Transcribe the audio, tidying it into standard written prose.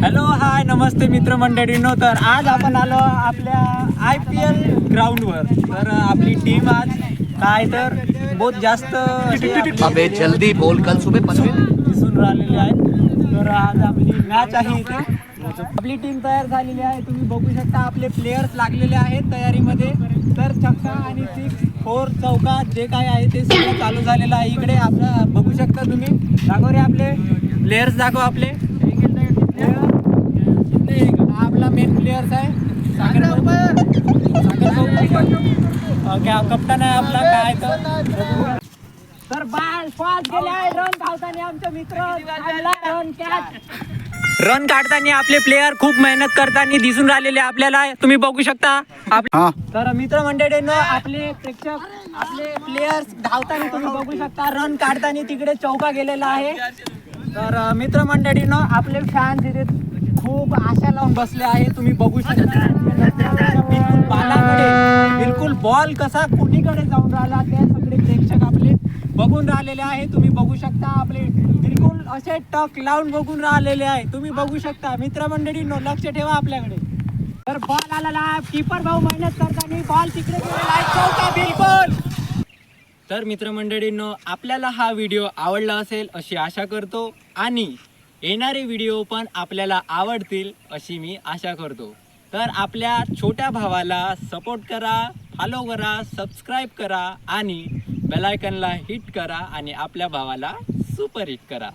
Hello hi नमस्ते मित्रमंडळींनो. तर आज आपण आलो आपल्या IPL ग्राउंडवर. तर आपली टीम आज काय तर बहुत जास्त अबे जल्दी बोल, कल सुबह 15 दिसून राहिलेली आहे. तर आज आपली मॅच आहे इथे. आपली टीम तयार झालेली आहे. तुम्ही बघू शकता आपले प्लेयर्स लागलेले आहेत तयारीमध्ये. तर छक्का आणि 6-4 चौका जे काय आहे ते सगळं चालू झालेलं आहे. इकडे आपलं बघू शकता तुम्ही. दाखव रे आपले प्लेयर्स, दाखव आपले. आपला मेन प्लेयर्स आहे कप्तान आहे आपला काय तर बाल फास्ट गेले आहे. रन धावताना आमचे मित्र रन काढताना आपले प्लेयर खूप मेहनत करताना दिसून राहिलेले आपल्याला तुम्ही बघू शकता. तर मित्रमंडळींनो आपले प्रेक्षक आपले प्लेयर्स धावताना तुम्ही बघू शकता. रन काढताना तिकडे चौका गेलेला आहे. तर मित्रमंडळींनो आपले फॅन्स इथे खूप आशा लावून बसले आहे. तुम्ही बघू शकता बिलकुल बालाकडे बिलकुल बॉल कसा कुणीकडे जाऊन राहिला ते सगळे प्रेक्षक आपले बघून राहिलेले आहे. तुम्ही बघू शकता आपले बिलकुल असे टक लावून बघून राहिलेले आहे. तुम्ही बघू शकता मित्रमंडळींनो लक्ष ठेवा आपल्याकडे. तर बॉल आलेला आहे. कीपर भाऊ मेहनत करताना बॉल तिकडे गेलेला आहे. चौका बिलकुल. तर मित्रमंडळींनो आपल्याला हा व्हिडिओ आवडला असेल अशी आशा करतो आणि येणारे व्हिडिओ पण आपल्याला आवडतील अशी मी आशा करतो. तर आपल्या छोट्या भावाला सपोर्ट करा, फॉलो करा, सबस्क्राईब करा आणि बेल आयकॉनला हिट करा आणि आपल्या भावाला सुपर हिट करा.